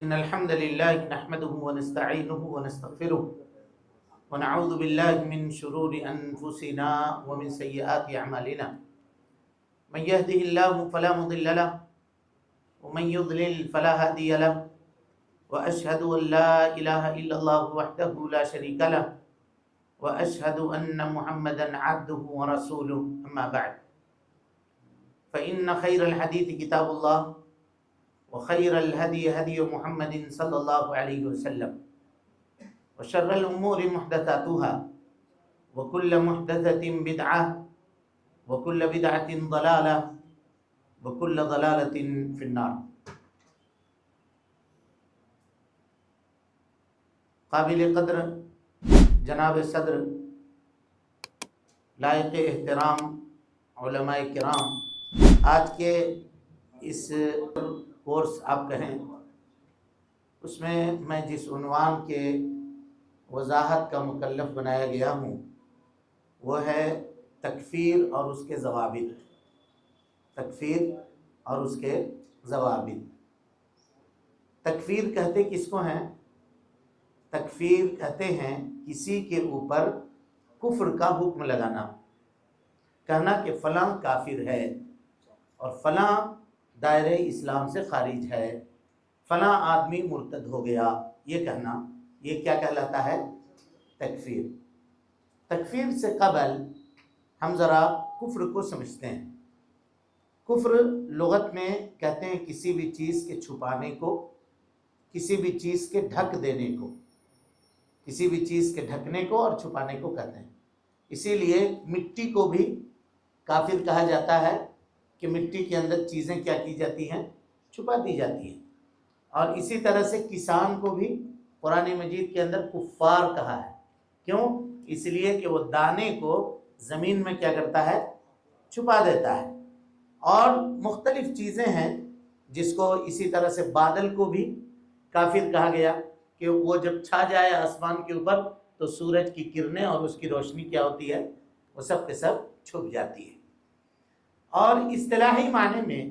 إن الحمد لله نحمده ونستعينه ونستغفره ونعوذ بالله من شرور أنفسنا ومن سيئات أعمالنا. من يهده الله فلا مضل له ومن يضلل فلا هادي له وأشهد أن لا إله إلا الله وحده لا شريك له وأشهد أن محمدا عبده ورسوله. أما بعد فإن خير الحديث كتاب الله وخير الهدي هدي محمد صلى الله عليه وسلم وشر الأمور محدثاتها وكل محدثة بدعة وكل بدعة ضلالة وكل ضلالة في النار. قابل قدر جناب صدر لائق احترام علماء کرام، آج کے اس کورس آپ کہیں اس میں میں جس عنوان کے وضاحت کا مکلف بنایا گیا ہوں وہ ہے تکفیر اور اس کے ضوابط. تکفیر اور اس کے ضوابط. تکفیر کہتے کس کو ہیں؟ تکفیر کہتے ہیں کسی کے اوپر کفر کا حکم لگانا، کہنا کہ فلاں کافر ہے اور فلاں دائرہ اسلام سے خارج ہے، فلاں آدمی مرتد ہو گیا، یہ کہنا، یہ کیا کہلاتا ہے؟ تکفیر. تکفیر سے قبل ہم ذرا کفر کو سمجھتے ہیں. کفر لغت میں کہتے ہیں کسی بھی چیز کے چھپانے کو، کسی بھی چیز کے ڈھک دینے کو، کسی بھی چیز کے ڈھکنے کو اور چھپانے کو کہتے ہیں. اسی لیے مٹی کو بھی کافر کہا جاتا ہے کہ مٹی کے اندر چیزیں کیا کی جاتی ہیں؟ چھپا دی جاتی ہیں. اور اسی طرح سے کسان کو بھی قرآن مجید کے اندر کفار کہا ہے. کیوں؟ اس لیے کہ وہ دانے کو زمین میں کیا کرتا ہے؟ چھپا دیتا ہے. اور مختلف چیزیں ہیں جس کو اسی طرح سے بادل کو بھی کافر کہا گیا کہ وہ جب چھا جائے آسمان کے اوپر تو سورج کی کرنیں اور اس کی روشنی کیا ہوتی ہے؟ وہ سب کے سب چھپ جاتی ہے. اور اصطلاحی معنی میں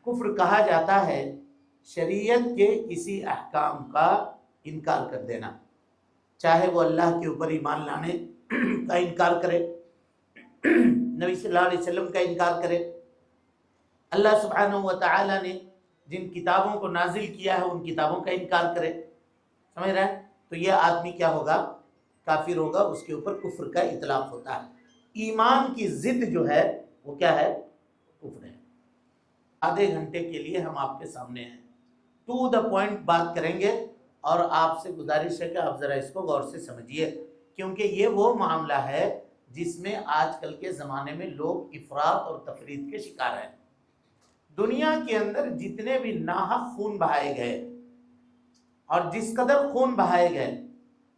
کفر کہا جاتا ہے شریعت کے کسی احکام کا انکار کر دینا، چاہے وہ اللہ کے اوپر ایمان لانے کا انکار کرے، نبی صلی اللہ علیہ وسلم کا انکار کرے، اللہ سبحانہ و تعالی نے جن کتابوں کو نازل کیا ہے ان کتابوں کا انکار کرے. سمجھ رہے ہیں؟ تو یہ آدمی کیا ہوگا؟ کافر ہوگا. اس کے اوپر کفر کا اطلاق ہوتا ہے. ایمان کی ضد جو ہے وہ کیا ہے؟ کفر ہے. آدھے گھنٹے کے لیے ہم آپ کے سامنے ہیں، ٹو دا پوائنٹ بات کریں گے، اور آپ سے گزارش ہے کہ آپ ذرا اس کو غور سے سمجھیے، کیونکہ یہ وہ معاملہ ہے جس میں آج کل کے زمانے میں لوگ افراط اور تفریط کے شکار ہیں. دنیا کے اندر جتنے بھی ناحق خون بہائے گئے اور جس قدر خون بہائے گئے،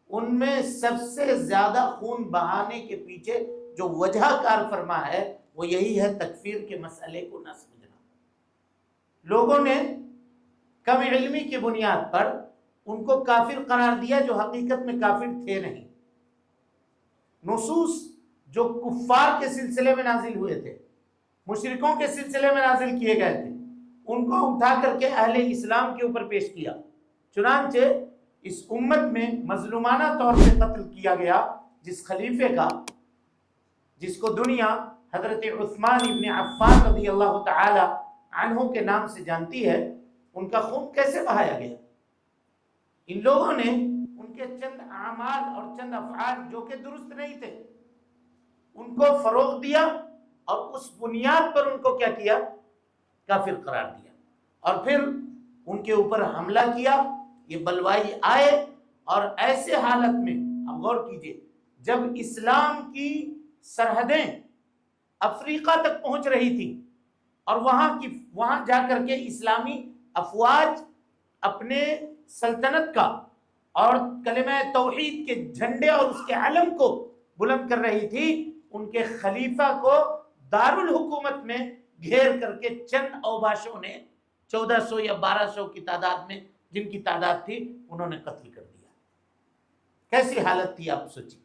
ان میں سب سے زیادہ خون بہانے کے پیچھے جو وجہ کار فرما ہے وہ یہی ہے تکفیر کے مسئلے کو نہ سمجھنا. لوگوں نے کم علمی کی بنیاد پر ان کو کافر قرار دیا جو حقیقت میں کافر تھے نہیں. نصوص جو کفار کے سلسلے میں نازل ہوئے تھے، مشرکوں کے سلسلے میں نازل کیے گئے تھے، ان کو اٹھا کر کے اہل اسلام کے اوپر پیش کیا. چنانچہ اس امت میں مظلومانہ طور پہ قتل کیا گیا جس خلیفے کا، جس کو دنیا حضرت عثمان ابن عفان رضی اللہ تعالی عنہ کے نام سے جانتی ہے، ان کا خون کیسے بہایا گیا؟ ان لوگوں نے ان کے چند اعمال اور چند افعال جو کہ درست نہیں تھے ان کو فروغ دیا اور اس بنیاد پر ان کو کیا کیا؟ کافر قرار دیا. اور پھر ان کے اوپر حملہ کیا. یہ بلوائی آئے اور ایسے حالت میں، اب غور کیجئے، جب اسلام کی سرحدیں افریقہ تک پہنچ رہی تھی اور وہاں جا کر کے اسلامی افواج اپنے سلطنت کا اور کلمہ توحید کے جھنڈے اور اس کے علم کو بلند کر رہی تھی، ان کے خلیفہ کو دارالحکومت میں گھیر کر کے چند اوباشوں نے 1400 یا 1200 کی تعداد میں، جن کی تعداد تھی، انہوں نے قتل کر دیا. کیسی حالت تھی آپ سوچیے.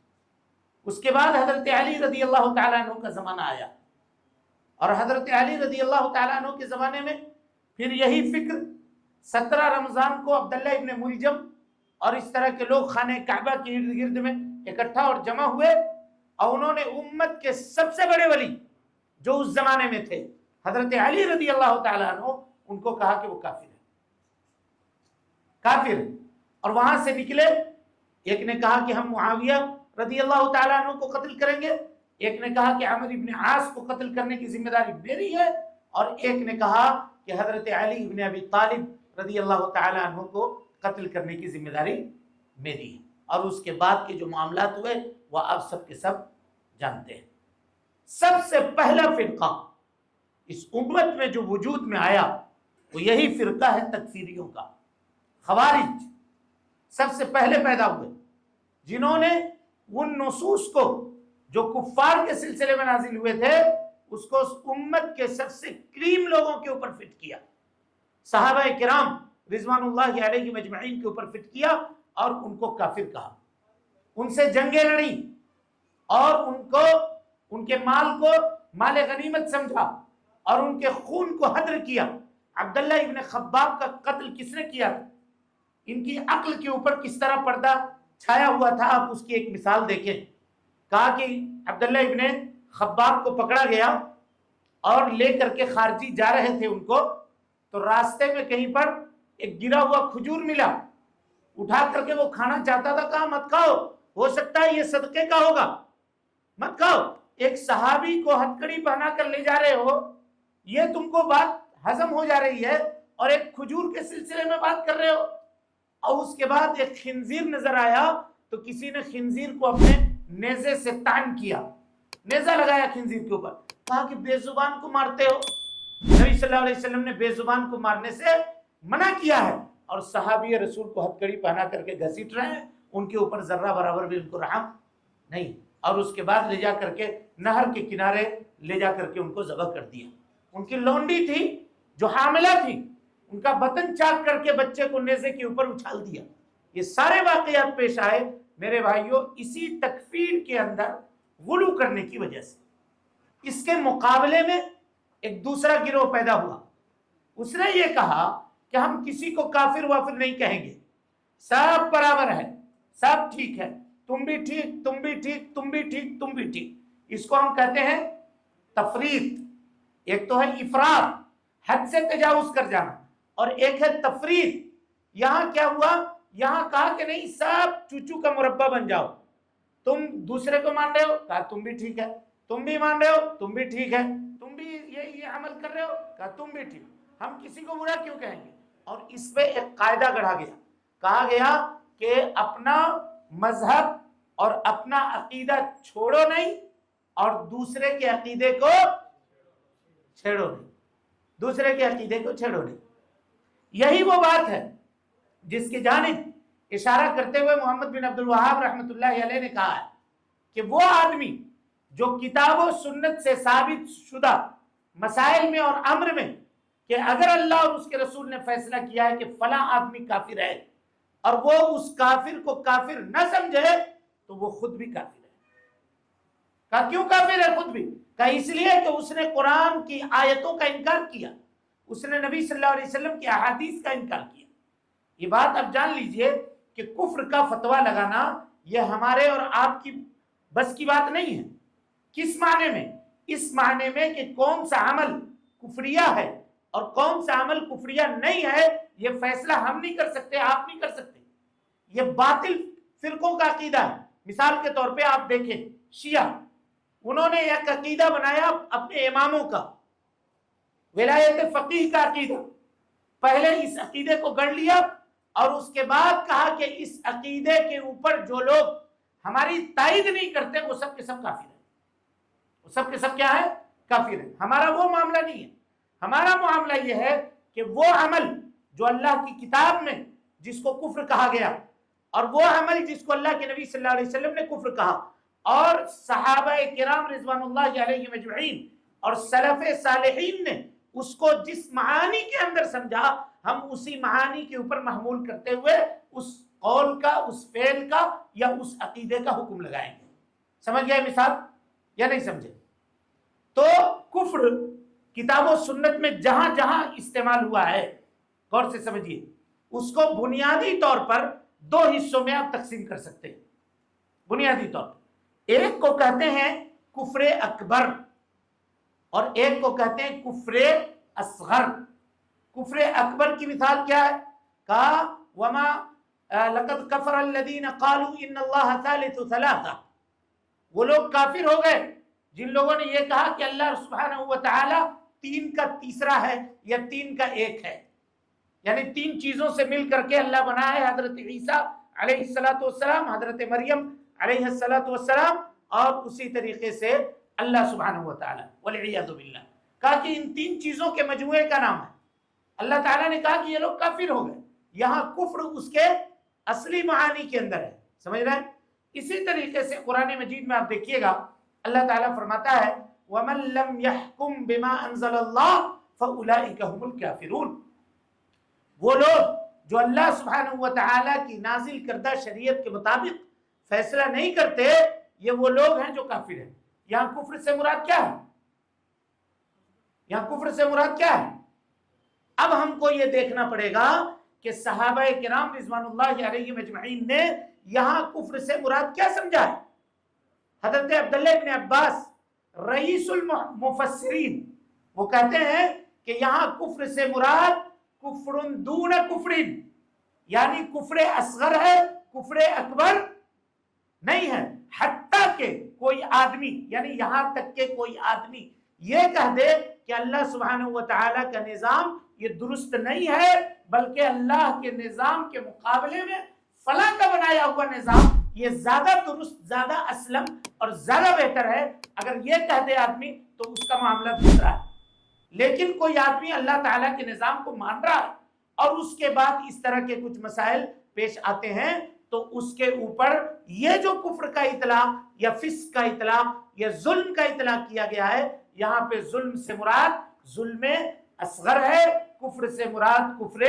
اس کے بعد حضرت علی رضی اللہ تعالیٰ عنہ کا زمانہ آیا اور حضرت علی رضی اللہ تعالیٰ عنہ کے زمانے میں پھر یہی فکر 17 رمضان کو عبداللہ ابن ملجم اور اس طرح کے لوگ خانہ کعبہ کے ارد گرد میں اکٹھا اور جمع ہوئے، اور انہوں نے امت کے سب سے بڑے ولی جو اس زمانے میں تھے حضرت علی رضی اللہ تعالیٰ عنہ، ان کو کہا کہ وہ کافر ہے، کافر۔ اور وہاں سے نکلے، ایک نے کہا کہ ہم معاویہ رضی اللہ تعالیٰ عنہ کو قتل کریں گے، ایک نے کہا کہ عمرو ابن عاص کو قتل کرنے کی ذمہ داری میری ہے، اور ایک نے کہا کہ حضرت علی ابن ابی طالب رضی اللہ تعالیٰ عنہ کو قتل کرنے کی ذمہ داری میری ہے۔ اور اس کے بعد کے جو معاملات ہوئے وہ آپ سب کے سب جانتے ہیں۔ سب سے پہلا فرقہ اس امت میں جو وجود میں آیا وہ یہی فرقہ ہے تکفیریوں کا، خوارج سب سے پہلے پیدا ہوئے، جنہوں نے ان نصوص کو جو کفار کے سلسلے میں نازل ہوئے تھے اس کو اس امت کے سب سے کریم لوگوں کے اوپر فٹ کیا، صحابہ کرام رضوان اللہ علیہ مجمعین کے اوپر فٹ کیا، اور ان کو کافر کہا، ان سے جنگیں لڑی، اور ان کے مال کو مال غنیمت سمجھا، اور ان کے خون کو حدر کیا۔ عبداللہ ابن خباب کا قتل کس نے کیا تھا؟ ان کی عقل کے اوپر کس طرح پردہ چھایا ہوا تھا، آپ اس کی ایک مثال دیکھیں۔ کہا کہ عبداللہ ابن خباب کو پکڑا گیا اور لے کر کے خارجی جا رہے تھے ان کو، تو راستے میں کہیں پر ایک گرا ہوا کھجور ملا، اٹھا کر کے وہ کھانا چاہتا تھا، کہا مت کھاؤ، ہو سکتا ہے یہ صدقے کا ہوگا، مت کھاؤ۔ ایک صحابی کو ہتکڑی پہنا کر لے جا رہے ہو، یہ تم کو بات ہضم ہو جا رہی ہے، اور ایک کھجور کے سلسلے میں بات کر رہے ہو۔ اور اس کے بعد ایک خنزیر نظر آیا تو کسی نے خنزیر کو اپنے نیزے سے تان کیا، نیزہ لگایا خنزیر کے اوپر، کہا کہ بے زبان کو مارتے ہو۔ نبی صلی اللہ علیہ وسلم نے بے زبان کو مارنے سے منع کیا ہے، اور صحابی رسول کو ہتکڑی پہنا کر کے گھسیٹ رہے ہیں، ان کے اوپر ذرہ برابر بھی ان کو رحم نہیں۔ اور اس کے بعد لے جا کر کے نہر کے کنارے لے جا کر کے ان کو ذبح کر دیا۔ ان کی لونڈی تھی جو حاملہ تھی، ان کا بطن چاک کر کے بچے کو نیزے کے اوپر اچھال دیا۔ یہ سارے واقعات پیش آئے میرے بھائیوں اسی تکفیر کے اندر غلو کرنے کی وجہ سے۔ اس کے مقابلے میں ایک دوسرا گروہ پیدا ہوا، اس نے یہ کہا کہ ہم کسی کو کافر وافر نہیں کہیں گے، سب برابر ہے، سب ٹھیک ہے، تم بھی ٹھیک، تم بھی ٹھیک، تم بھی ٹھیک، تم بھی ٹھیک۔ اس کو ہم کہتے ہیں تفریط۔ ایک تو ہے افراط، حد سے تجاوز کر جانا، اور ایک ہے تفریط۔ یہاں کیا ہوا؟ یہاں کہا کہ نہیں سب چوچو کا مربع بن جاؤ، تم دوسرے کو مان رہے ہو، کہا تم بھی ٹھیک ہے، تم بھی مان رہے ہو، تم بھی ٹھیک ہے، تم بھی یہ عمل کر رہے ہو، کہا تم بھی ٹھیک، ہم کسی کو برا کیوں کہیں گے؟ اور اس پہ ایک قاعدہ گڑھا گیا، کہا گیا کہ اپنا مذہب اور اپنا عقیدہ چھوڑو نہیں، اور دوسرے کے عقیدے کو چھیڑو نہیں، دوسرے کے عقیدے کو چھیڑو نہیں۔ یہی وہ بات ہے جس کی جانب اشارہ کرتے ہوئے محمد بن عبد الوہاب رحمۃ اللہ علیہ نے کہا ہے کہ وہ آدمی جو کتاب و سنت سے ثابت شدہ مسائل میں اور امر میں کہ اگر اللہ اور اس کے رسول نے فیصلہ کیا ہے کہ فلاں آدمی کافر ہے، اور وہ اس کافر کو کافر نہ سمجھے تو وہ خود بھی کافر ہے۔ کہا کیوں کافر ہے خود بھی؟ کہا اس لیے کہ اس نے قرآن کی آیتوں کا انکار کیا، اس نے نبی صلی اللہ علیہ وسلم کی احادیث کا انکار کیا۔ یہ بات اب جان لیجئے کہ کفر کا فتویٰ لگانا یہ ہمارے اور آپ کی بس کی بات نہیں ہے۔ کس معنی میں؟ اس معنی میں کہ کون سا عمل کفریہ ہے اور کون سا عمل کفریہ نہیں ہے، یہ فیصلہ ہم نہیں کر سکتے، آپ نہیں کر سکتے۔ یہ باطل فرقوں کا عقیدہ ہے۔ مثال کے طور پہ آپ دیکھیں شیعہ، انہوں نے ایک عقیدہ بنایا اپنے اماموں کا، ولایت فقیہ کا عقیدہ۔ پہلے اس عقیدے کو گڑھ لیا اور اس کے بعد کہا کہ اس عقیدے کے اوپر جو لوگ ہماری تائید نہیں کرتے وہ سب کے سب کافر ہیں، وہ سب کے سب کیا ہے؟ کافر ہیں۔ ہمارا وہ معاملہ نہیں ہے، ہمارا معاملہ یہ ہے کہ وہ عمل جو اللہ کی کتاب میں جس کو کفر کہا گیا، اور وہ عمل جس کو اللہ کے نبی صلی اللہ علیہ وسلم نے کفر کہا، اور صحابہ کرام رضوان اللہ علیہ مجمعین اور سلف صالحین نے اس کو جس معانی کے اندر سمجھا، ہم اسی معانی کے اوپر محمول کرتے ہوئے اس قول کا، اس فعل کا یا اس عقیدے کا حکم لگائیں گے۔ سمجھ گئے مثال یا نہیں سمجھے؟ تو کفر کتاب و سنت میں جہاں جہاں استعمال ہوا ہے غور سے سمجھیے، اس کو بنیادی طور پر دو حصوں میں آپ تقسیم کر سکتے ہیں بنیادی طور پر۔ ایک کو کہتے ہیں کفر اکبر اور ایک کو کہتے ہیں کفر اصغر۔ کفر اکبر کی مثال کیا ہے؟ کہا وما لقد کفر الذین قالوا ان اللہ ثالث ثلاثہ، وہ لوگ کافر ہو گئے جن لوگوں نے یہ کہا کہ اللہ سبحانہ و تعالی تین کا تیسرا ہے یا تین کا ایک ہے، یعنی تین چیزوں سے مل کر کے اللہ بنا ہے، حضرت عیسیٰ علیہ السلام، حضرت مریم علیہ السلام، اور اسی طریقے سے اللہ سبحانہ و تعالی، والعیاذ باللہ۔ کہا کہ ان تین چیزوں کے مجموعے کا نام ہے۔ اللہ تعالیٰ نے کہا کہ یہ لوگ کافر ہو گئے، یہاں کفر اس کے اصلی معانی کے اندر ہے، سمجھ رہے ہیں؟ اسی طریقے سے قرآن مجید میں آپ دیکھیے گا اللہ تعالیٰ فرماتا ہے وَمَن لَّمْ يَحْكُمْ بِمَا أَنزَلَ اللَّهُ فَأُولَٰئِكَ هُمُ الْكَافِرُونَ، وہ لوگ جو اللہ سبحانہ و تعالیٰ کی نازل کردہ شریعت کے مطابق فیصلہ نہیں کرتے، یہ وہ لوگ ہیں جو کافر ہیں۔ یہاں کفر سے مراد کیا ہے؟ یہاں کفر سے مراد کیا ہے؟ اب ہم کو یہ دیکھنا پڑے گا کہ صحابہ کرام رضوان اللہ علیہم اجمعین نے یہاں کفر سے مراد کیا سمجھا ہے؟ حضرت عبداللہ ابن عباس رئیس المفسرین وہ کہتے ہیں کہ یہاں کفر سے مراد کفر دون کفر، یعنی کفر اصغر ہے، کفر اکبر نہیں ہے۔ حتیٰ کہ کوئی آدمی، یعنی یہاں تک کہ کوئی آدمی یہ کہہ دے کہ اللہ سبحانہ و تعالیٰ کا نظام یہ درست نہیں ہے، بلکہ اللہ کے نظام کے مقابلے میں فلاں کا بنایا ہوا نظام یہ زیادہ درست، زیادہ اسلم اور زیادہ بہتر ہے، اگر یہ کہہ دے آدمی تو اس کا معاملہ دوسرا ہے۔ لیکن کوئی آدمی اللہ تعالیٰ کے نظام کو مان رہا ہے اور اس کے بعد اس طرح کے کچھ مسائل پیش آتے ہیں تو اس کے اوپر یہ جو کفر کا اطلاق یا فسق کا اطلاق یا ظلم کا اطلاق کیا گیا ہے، یہاں پہ ظلم سے مراد ظلم اصغر ہے، کفر سے مراد کفر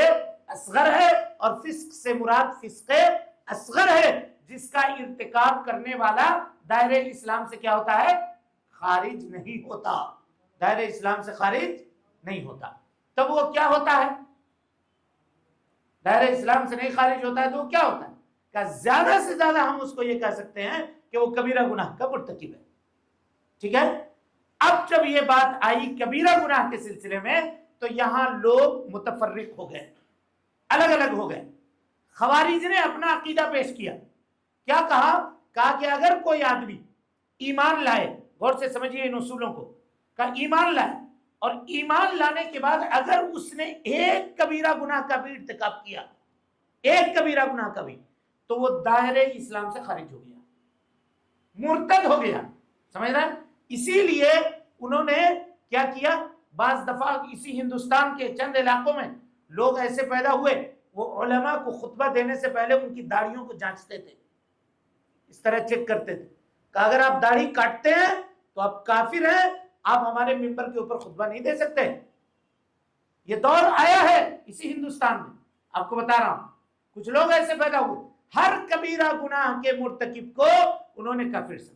اصغر ہے، اور فسق سے مراد فسق اصغر ہے، جس کا ارتکاب کرنے والا دائرہ اسلام سے کیا ہوتا ہے؟ خارج نہیں ہوتا، دائرہ اسلام سے خارج نہیں ہوتا۔ تب وہ کیا ہوتا ہے؟ دائرہ اسلام سے نہیں خارج ہوتا ہے تو وہ کیا ہوتا ہے؟ کہ زیادہ سے زیادہ ہم اس کو یہ کہہ سکتے ہیں کہ وہ کبیرہ گناہ کا مرتکب ہے، ٹھیک ہے؟ اب جب یہ بات آئی کبیرہ گناہ کے سلسلے میں تو یہاں لوگ متفرق ہو گئے، الگ الگ ہو گئے۔ خوارج نے اپنا عقیدہ پیش کیا، کیا کہا؟ کہا کہ اگر کوئی آدمی ایمان لائے، غور سے سمجھیے ان اصولوں کو، کہا ایمان لائے اور ایمان لانے کے بعد اگر اس نے ایک کبیرہ گناہ کا بھی ارتکاب کیا، ایک کبیرہ گناہ کا بھی، تو وہ دائرہ اسلام سے خارج ہو گیا، مرتد ہو گیا، سمجھ رہے ہیں؟ اسی لیے انہوں نے کیا کیا؟ بعض دفعہ اسی ہندوستان کے چند علاقوں میں لوگ ایسے پیدا ہوئے، وہ علماء کو خطبہ دینے سے پہلے ان کی داڑھیوں کو جانچتے تھے، اس طرح چیک کرتے تھے کہ اگر آپ داڑھی کاٹتے ہیں تو آپ کافر ہیں، آپ ہمارے ممبر کے اوپر خطبہ نہیں دے سکتے۔ یہ دور آیا ہے اسی ہندوستان میں، آپ کو بتا رہا ہوں، کچھ لوگ ایسے پیدا ہوئے، ہر کبیرہ گناہ کے مرتکب کو انہوں نے کافر سمجھا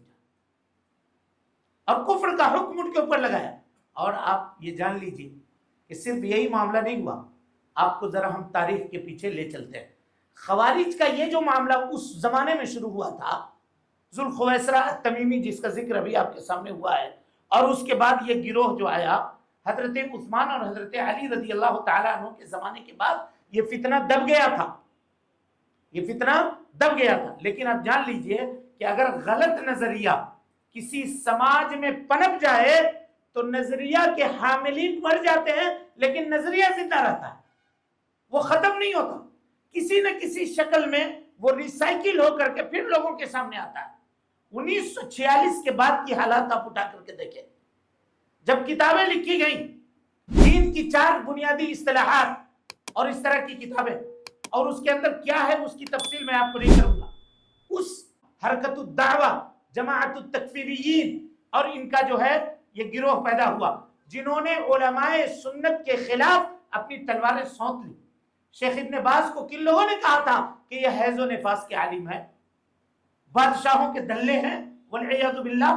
اور کفر کا حکم ان کے اوپر لگایا۔ اور آپ یہ جان لیجئے کہ صرف یہی معاملہ نہیں ہوا، آپ کو ذرا ہم تاریخ کے پیچھے لے چلتے ہیں۔ خوارج کا یہ جو معاملہ اس زمانے میں شروع ہوا تھا، ذوالخویسرہ التمیمی جس کا ذکر ابھی آپ کے سامنے ہوا ہے، اور اس کے بعد یہ گروہ جو آیا حضرت عثمان اور حضرت علی رضی اللہ تعالیٰ عنہ کے زمانے کے بعد، یہ فتنہ دب گیا تھا، یہ فتنہ دب گیا تھا۔ لیکن آپ جان لیجئے کہ اگر غلط نظریہ کسی سماج میں پنپ جائے تو نظریہ کے حاملین مر جاتے ہیں لیکن نظریہ زندہ رہتا ہے، وہ ختم نہیں ہوتا، کسی نہ کسی شکل میں وہ ریسائیکل ہو کر کے پھر لوگوں کے سامنے آتا ہے۔ 1946 کے بعد کی حالات آپ اٹھا کر کے دیکھیں، جب کتابیں لکھی گئیں دین کی 4 بنیادی اصطلاحات اور اس طرح کی کتابیں، اور اس کے اندر کیا ہے اس کی تفصیل میں آپ کو نہیں کروں گا، اس حرکت الدعوہ، جماعت التکفیریین اور ان کا جو ہے یہ گروہ پیدا ہوا جنہوں نے علماء سنت کے خلاف اپنی تلواریں سونت لی۔ شیخ ابن باز کو کن لوگوں نے کہا تھا کہ یہ حیض و نفاس کے عالم ہے، بادشاہوں کے دلے ہیں والعیاذ باللہ۔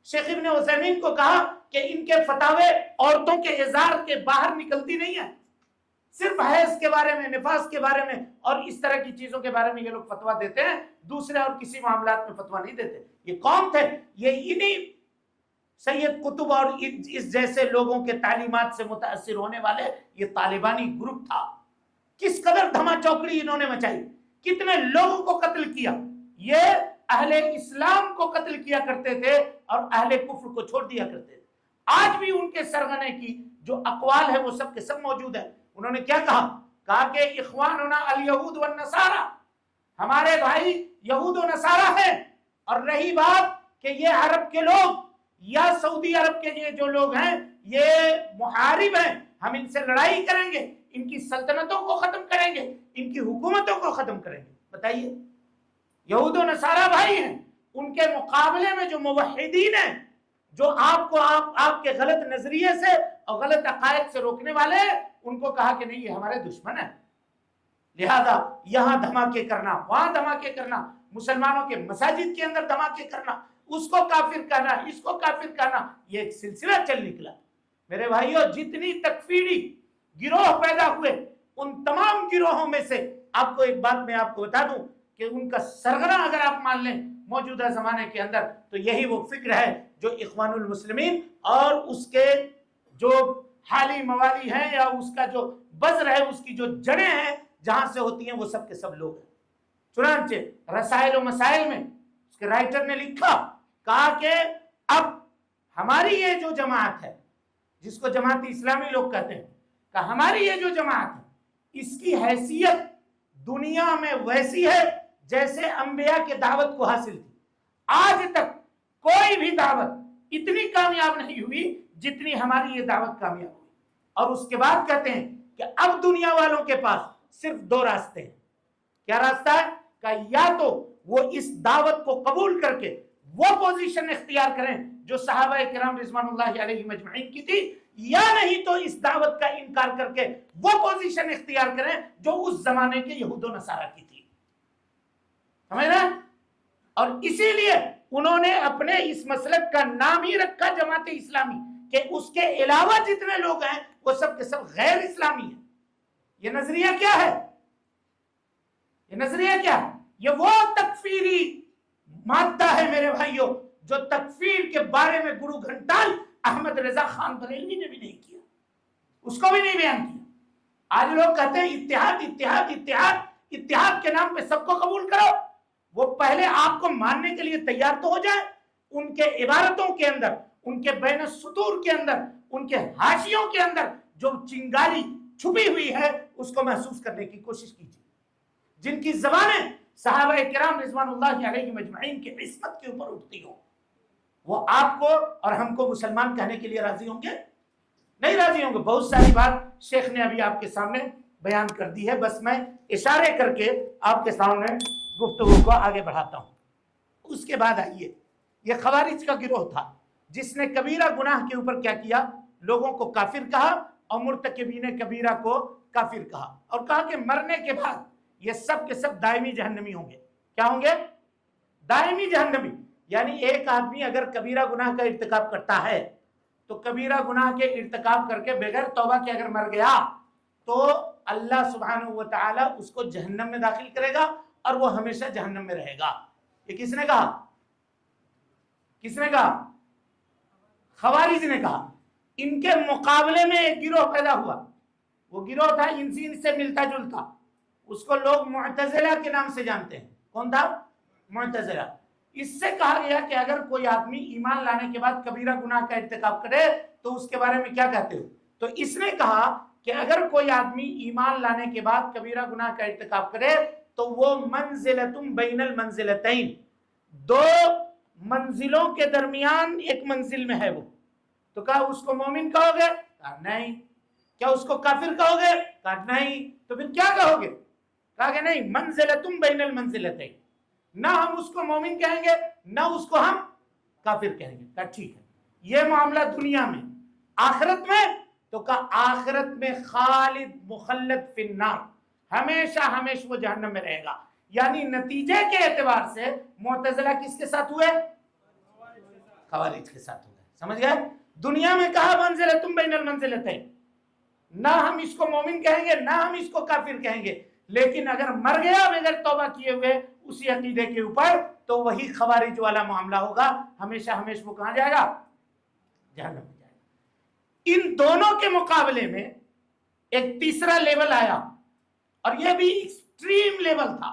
شیخ ابن عثیمین کو کہا کہ ان کے فتاوے عورتوں کے ازار کے باہر نکلتی نہیں ہیں، صرف حیض کے بارے میں، نفاس کے بارے میں اور اس طرح کی چیزوں کے بارے میں یہ لوگ فتویٰ دیتے ہیں، دوسرے اور کسی معاملات میں فتویٰ نہیں دیتے. یہ کون تھے؟ یہ انہی سید قطب اور اس جیسے لوگوں کے تعلیمات سے متاثر ہونے والے یہ طالبانی گروپ تھا. کس قدر دھما چوکڑی انہوں نے مچائی، کتنے لوگوں کو قتل کیا. یہ اہل اسلام کو قتل کیا کرتے تھے اور اہل کفر کو چھوڑ دیا کرتے تھے. آج بھی ان کے سرغنے کی جو اقوال ہے وہ سب کے سب موجود ہیں. انہوں نے کیا کہا کہ اخواننا الیہود والنصارى، ہمارے بھائی یہود و نصارہ ہیں. اور رہی بات کہ یہ عرب کے لوگ یا سعودی عرب کے یہ جو لوگ ہیں یہ محارب ہیں، ہم ان سے لڑائی کریں گے، ان کی سلطنتوں کو ختم کریں گے، ان کی حکومتوں کو ختم کریں گے. بتائیے، یہود و نصارہ بھائی ہیں، ان کے مقابلے میں جو موحدین ہیں، جو آپ کے غلط نظریے سے اور غلط عقائد سے روکنے والے ہیں، ان کو کہا کہ نہیں یہ ہمارے دشمن ہیں. لہذا یہاں دھماکے کرنا، وہاں دھماکے کرنا، مسلمانوں کے مساجد کے اندر دھماکے کرنا، اس کو کافر کہنا، اس کو کافر کہنا، یہ ایک سلسلہ چل نکلا. میرے بھائیوں، جتنی تکفیری گروہ پیدا ہوئے ان تمام گروہوں میں سے آپ کو ایک بات میں آپ کو بتا دوں کہ ان کا سرغنہ اگر آپ مان لیں موجودہ زمانے کے اندر تو یہی وہ فکر ہے جو اخوان المسلمین اور اس کے جو حالی موالی ہیں یا اس کا جو بذر ہے، اس کی جو جڑیں ہیں جہاں سے ہوتی ہیں، وہ سب کے سب لوگ ہیں. چنانچہ رسائل و مسائل میں اس کے رائٹر نے لکھا، کہا کہ اب ہماری یہ جو جماعت ہے جس کو جماعت اسلامی لوگ کہتے ہیں، کہ ہماری یہ جو جماعت ہے اس کی حیثیت دنیا میں ویسی ہے جیسے انبیاء کے دعوت کو حاصل تھی. آج تک کوئی بھی دعوت اتنی کامیاب نہیں ہوئی جتنی ہماری یہ دعوت کامیاب ہوئی. اور اس کے بعد کہتے ہیں کہ اب دنیا والوں کے پاس صرف دو راستے ہیں. کیا راستہ ہے؟ کہ یا تو وہ اس دعوت کو قبول کر کے وہ پوزیشن اختیار کریں جو صحابہ کرام رضوان اللہ علیہم اجمعین کی تھی، یا نہیں تو اس دعوت کا انکار کر کے وہ پوزیشن اختیار کریں جو اس زمانے کے یہود و نصارہ کی تھی. سمجھ رہے ہیں؟ اور اسی لیے انہوں نے اپنے اس مسلک کا نام ہی رکھا جماعت اسلامی، کہ اس کے علاوہ جتنے لوگ ہیں وہ سب کے سب غیر اسلامی ہیں. یہ نظریہ کیا ہے؟ یہ نظریہ کیا ہے؟ یہ وہ تکفیری مادہ ہے میرے بھائیوں جو تکفیر کے بارے میں گرو گھنٹال احمد رضا خان بریلوی نے بھی نہیں کیا، اس کو بھی نہیں بیان کیا. آج لوگ کہتے ہیں اتحاد اتحاد اتحاد، اتحاد کے نام پہ سب کو قبول کرو. وہ پہلے آپ کو ماننے کے لیے تیار تو ہو جائے. ان کے عبارتوں کے اندر، ان کے بین السطور کے اندر، ان کے حاشیوں کے اندر جو چنگاری چھپی ہوئی ہے اس کو محسوس کرنے کی کوشش کیجیے. جن کی زبانیں صحابہ کرام رضوان اللہ علیہم اجمعین کی عصمت کے اوپر اٹھتی ہوں، وہ آپ کو اور ہم کو مسلمان کہنے کے لیے راضی ہوں گے؟ نہیں راضی ہوں گے. بہت ساری بات شیخ نے ابھی آپ کے سامنے بیان کر دی ہے، بس میں اشارے کر کے آپ کے سامنے گفتگو کو آگے بڑھاتا ہوں. اس کے بعد آئیے، یہ خوارج کا گروہ تھا جس نے کبیرہ گناہ کے اوپر کیا کیا؟ لوگوں کو کافر کہا اور مرتکبین کبیرہ کو کافر کہا، اور کہا کہ مرنے کے بعد یہ سب کے سب دائمی جہنمی ہوں گے. کیا ہوں گے؟ دائمی جہنمی. یعنی ایک آدمی اگر کبیرہ گناہ کا ارتکاب کرتا ہے تو کبیرہ گناہ کے ارتکاب کر کے بغیر توبہ کے اگر مر گیا تو اللہ سبحانہ و تعالی اس کو جہنم میں داخل کرے گا اور وہ ہمیشہ جہنم میں رہے گا. یہ کس نے کہا؟ کس نے کہا؟ خوارج نے کہا. ان کے مقابلے میں ایک گروہ پیدا ہوا، وہ گروہ تھا ان سے ملتا جلتا، اس کو لوگ معتزلہ کے نام سے جانتے ہیں. کون تھا؟ معتزلہ. اس سے کہا گیا کہ اگر کوئی آدمی ایمان لانے کے بعد کبیرہ گناہ کا ارتکاب کرے تو اس کے بارے میں کیا کہتے ہو؟ تو اس نے کہا کہ اگر کوئی آدمی ایمان لانے کے بعد کبیرہ گناہ کا ارتکاب کرے تو وہ منزلۃ بین المنزلتین، دو منزلوں کے درمیان ایک منزل میں ہے وہ. تو کہا اس کو مومن کہو گے؟ کہا نہیں. کیا اس کو کافر کہو گے؟ کہا نہیں. تو پھر کیا کہو گے؟ کہا کہ نہیں، منزلۃ بین المنزلتین، نہ ہم اس کو مومن کہیں گے نہ اس کو ہم کافر کہیں گے. کہا ٹھیک ہے. یہ معاملہ دنیا میں. آخرت میں؟ تو کہا آخرت میں خالد مخلد فی النار، ہمیشہ ہمیشہ وہ جہنم میں رہے گا. یعنی نتیجے کے اعتبار سے معتزلہ کس کے ساتھ ہوئے؟ خوارج کے ساتھ ہوئے. سمجھ گئے؟ دنیا میں کہا منزلۃ بین المنزلتین، نہ ہم اس کو مومن کہیں گے نہ ہم اس کو کافر کہیں گے، لیکن اگر مر گیا بغیر توبہ کیے ہوئے اسی عقیدے کے اوپر تو وہی خوارج والا معاملہ ہوگا، ہمیشہ ہمیشہ وہ کہاں جائے گا؟ جہنم میں جائے گا۔ ان دونوں کے مقابلے میں ایک تیسرا لیول آیا اور یہ بھی ایکسٹریم لیول تھا،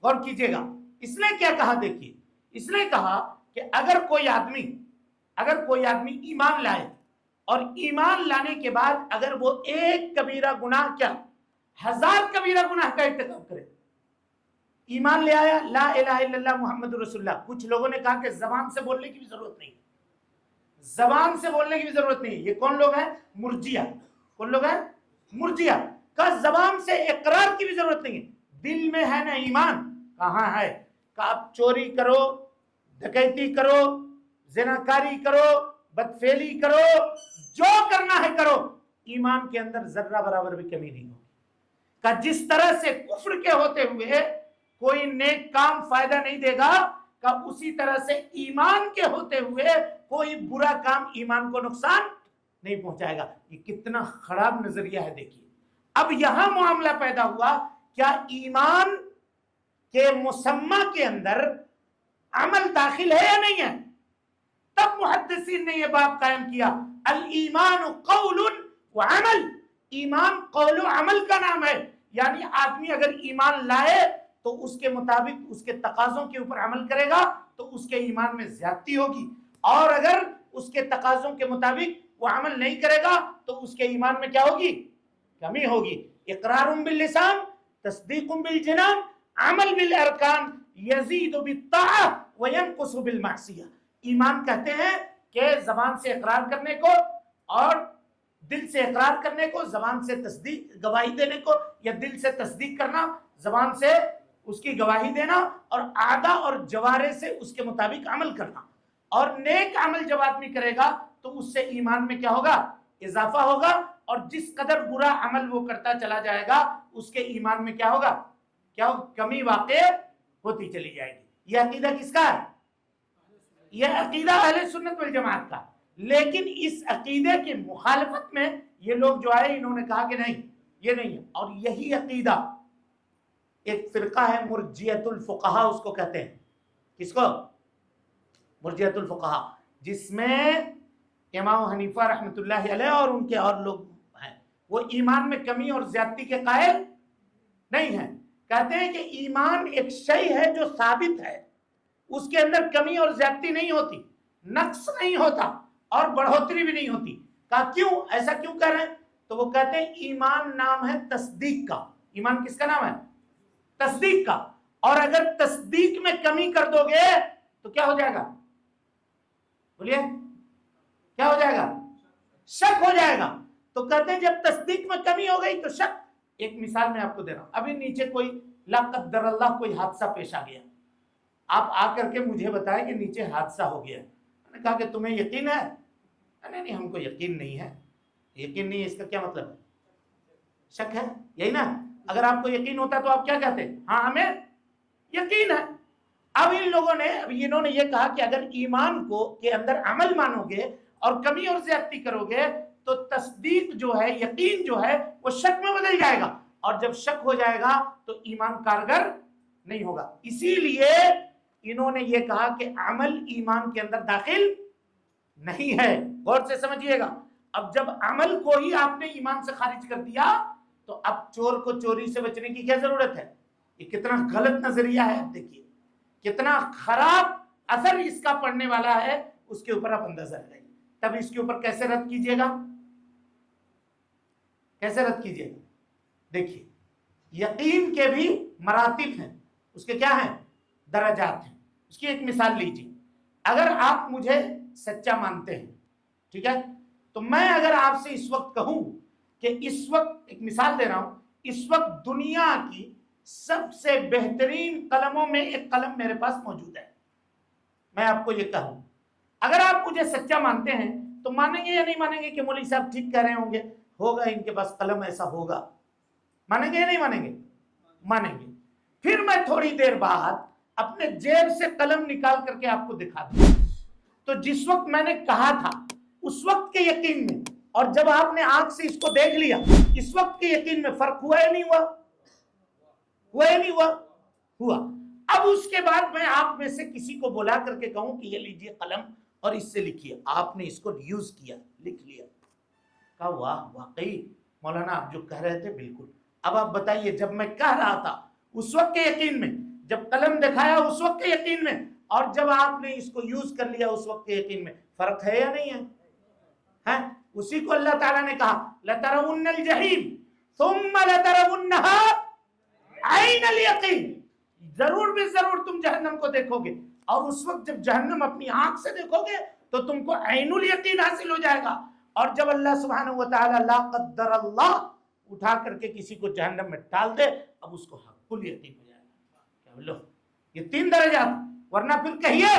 غور کیجئے گا۔ اس نے کیا کہا؟ دیکھیے، اس نے کہا کہ اگر کوئی آدمی ایمان لائے اور ایمان لانے کے بعد اگر وہ ایک کبیرہ گناہ کیا 1000 کبیرہ گناہ کا ارتکاب کرے، ایمان لے آیا لا الہ الا اللہ محمد رسول اللہ، کچھ لوگوں نے کہا کہ زبان سے بولنے کی بھی ضرورت نہیں، زبان سے بولنے کی بھی ضرورت نہیں۔ یہ کون لوگ ہیں؟ مرجیہ۔ کون لوگ ہیں؟ مرجیہ۔ کا زبان سے اقرار کی بھی ضرورت نہیں ہے، دل میں ہے نا ایمان، کہاں ہے؟ کہ آپ چوری کرو، ڈکیتی کرو، زناکاری کرو، بدفعلی کرو، جو کرنا ہے کرو، ایمان کے اندر ذرہ برابر بھی کمی نہیں ہوگی۔ کہ جس طرح سے کفر کے ہوتے ہوئے کوئی نیک کام فائدہ نہیں دے گا، کہ اسی طرح سے ایمان کے ہوتے ہوئے کوئی برا کام ایمان کو نقصان نہیں پہنچائے گا۔ یہ کتنا خراب نظریہ ہے، دیکھیے۔ اب یہاں معاملہ پیدا ہوا، کیا ایمان کے مسمى کے اندر عمل داخل ہے یا نہیں ہے؟ تب محدثین نے یہ باب قائم کیا، الایمان قول وعمل، ایمان قول و عمل کا نام ہے، یعنی آدمی اگر ایمان لائے تو اس کے مطابق اس کے تقاضوں کے اوپر عمل کرے گا تو اس کے ایمان میں زیادتی ہوگی، اور اگر اس کے تقاضوں کے مطابق وہ عمل نہیں کرے گا تو اس کے ایمان میں کیا ہوگی؟ کمی ہوگی۔ اقرار باللسان، تصدیق بالجنان، عمل بالارکان، یزید بالطاعہ وینقص بالمعصیہ۔ ایمان کہتے ہیں کہ زبان سے اقرار کرنے کو اور دل سے اقرار کرنے کو، زبان سے تصدیق گواہی دینے کو، یا دل سے تصدیق کرنا، زبان سے اس کی گواہی دینا، اور اعضاء اور جوارح سے اس کے مطابق عمل کرنا۔ اور نیک عمل جب آدمی کرے گا تو اس سے ایمان میں کیا ہوگا؟ اضافہ ہوگا، اور جس قدر برا عمل وہ کرتا چلا جائے گا اس کے ایمان میں کیا ہوگا؟ کیا کمی واقع ہوتی چلی جائے گی۔ یہ عقیدہ کس کا ہے؟ یہ عقیدہ اہل سنت والجماعت کا۔ لیکن اس عقیدے کی مخالفت میں یہ لوگ جو آئے انہوں نے کہا کہ نہیں، یہ نہیں ہے۔ اور یہی عقیدہ ایک فرقہ ہے مرجیۃ الفقہاء، اس کو کہتے ہیں۔ کس کو؟ مرجیۃ الفقہاء، جس میں امام حنیفہ رحمۃ اللہ علیہ اور ان کے اور لوگ ہیں، وہ ایمان میں کمی اور زیادتی کے قائل نہیں ہیں۔ کہتے ہیں کہ ایمان ایک شے ہے جو ثابت ہے، اس کے اندر کمی اور زیادتی نہیں ہوتی، نقص نہیں ہوتا اور بڑھوتری بھی نہیں ہوتی۔ کہا کیوں؟ ایسا کیوں کر رہے ہیں؟ تو وہ کہتے ہیں ایمان نام ہے تصدیق کا۔ ایمان کس کا نام ہے؟ تصدیق کا۔ اور اگر تصدیق میں کمی کر دو گے تو کیا ہو جائے گا؟ بولیے کیا ہو جائے گا؟ شک ہو جائے گا۔ تو کہتے ہیں جب تصدیق میں کمی ہو گئی تو شک۔ ایک مثال میں آپ کو دے رہا ہوں، ابھی نیچے کوئی لا قدر اللہ کوئی حادثہ پیش آ گیا، آپ آ کر کے مجھے بتائیں کہ نیچے حادثہ ہو گیا، میں نے کہا کہ تمہیں یقین ہے؟ نہیں ہم کو یقین نہیں ہے۔ یقین نہیں ہے اس کا کیا مطلب ہے؟ شک ہے، یہی نا؟ اگر آپ کو یقین ہوتا تو آپ کیا کہتے؟ ہاں ہمیں یقین ہے۔ اب ان لوگوں نے، اب انہوں نے یہ کہا کہ اگر ایمان کو کے اندر عمل مانو گے اور کمی اور زیادتی کرو گے تو تصدیق جو ہے، یقین جو ہے، وہ شک میں بدل جائے گا، اور جب شک ہو جائے گا تو ایمان کارگر نہیں ہوگا۔ اسی لیے انہوں نے یہ کہا کہ عمل ایمان کے اندر داخل نہیں ہے۔ غور سے سمجھیے گا۔ اب جب عمل کو ہی آپ نے ایمان سے خارج کر دیا تو اب چور کو چوری سے بچنے کی کیا ضرورت ہے؟ یہ کتنا غلط نظریہ ہے، آپ دیکھیے کتنا خراب اثر اس کا پڑنے والا ہے، اس کے اوپر آپ اندازہ لگائیے۔ تب اس کے اوپر کیسے رد کیجئے گا؟ کیسے رد کیجئے گا؟ دیکھیے، یقین کے بھی مراتب ہیں، اس کے کیا ہیں؟ درجات ہیں۔ اس کی ایک مثال لیجیے۔ اگر آپ مجھے سچا مانتے ہیں، ٹھیک ہے، تو میں اگر آپ سے اس وقت کہوں کہ اس وقت، ایک مثال دے رہا ہوں، اس وقت دنیا کی سب سے بہترین قلموں میں ایک قلم میرے پاس موجود ہے، میں آپ کو یہ کہوں، اگر آپ مجھے سچا مانتے ہیں تو مانیں گے یا نہیں مانیں گے کہ مولوی صاحب ٹھیک کہہ رہے ہوں گے، ہوگا ان کے پاس قلم ایسا ہوگا؟ مانیں گے یا نہیں مانیں گے؟ مانیں گے۔ پھر میں تھوڑی دیر بعد اپنے جیب سے قلم نکال کر کے آپ کو دکھا دوں، تو جس وقت میں نے کہا تھا اس وقت کے یقین میں اور جب آپ نے آنکھ سے اس کو دیکھ لیا، اس وقت کے یقین میں فرق ہوا یا نہیں ہوا؟ ہوا یا نہیں ہوا؟ ہوا۔ اب اس کے بعد میں آپ میں سے کسی کو بلا کر کے کہوں کہ یہ لیجئے قلم اور اس سے لکھیے، آپ نے اس کو یوز کیا، لکھ لیا، کہا واہ واقعی مولانا آپ جو کہہ رہے تھے بالکل۔ اب آپ بتائیے، جب میں کہہ رہا تھا اس وقت کے یقین میں، جب قلم دکھایا اس وقت کے یقین میں، اور جب آپ نے اس کو یوز کر لیا اس وقت کے یقین میں، فرق ہے یا نہیں ہے؟ اسی کو اللہ تعالیٰ نے کہا لَتَرَوُنَّ الْجَحِيمَ ثُمَّ لَتَرَوُنَّهَا عَيْنَ الْيَقِينِ، ضرور بھی ضرور تم جہنم کو دیکھو گے، اور اس وقت جب جہنم اپنی آنکھ سے دیکھو گے تو تم کو عین الیقین حاصل ہو جائے گا۔ اور جب اللہ سبحانہ وتعالی لا قدر اللہ اٹھا کر کے کسی کو جہنم میں ڈال دے، اب اس کو حق الیقین ہو جائے گا۔ کیا بولو؟ یہ 3 درجات۔ ورنہ پھر کہیے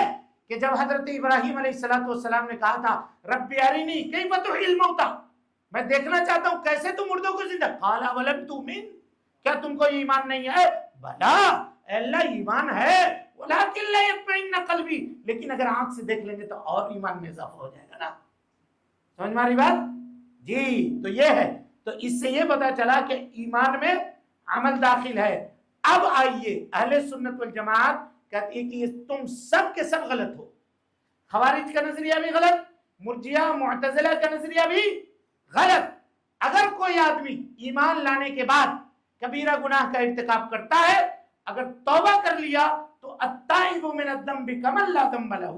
کہ جب حضرت ابراہیم علیہ السلام نے کہا تھا رب ارینی کیف تحیی الموتى، میں دیکھنا چاہتا ہوں کیسے تم مردوں کو زندہ، قال ولم تؤمن، کیا تم کو ایمان نہیں ہے؟ بلا اے اللہ ایمان ہے، ولکن لا یطمئن قلبی، لیکن اگر آنکھ سے دیکھ لیں گے تو اور ایمان میں اضافہ ہو جائے گا نا۔ سمجھ میں آ رہی بات؟ جی تو یہ ہے، تو اس سے یہ پتا چلا کہ ایمان میں عمل داخل ہے۔ اب آئیے اہل سنت والجماعت کہتی ہے کہ تم سب کے سب غلط ہو، خوارج کا نظریہ بھی غلط، مرجیہ معتزلہ کا نظریہ بھی غلط۔ اگر کوئی آدمی ایمان لانے کے بعد کبیرہ گناہ کا ارتکاب کرتا ہے، اگر توبہ کر لیا تو التائب من الذنب کمن لا ذنب لہ،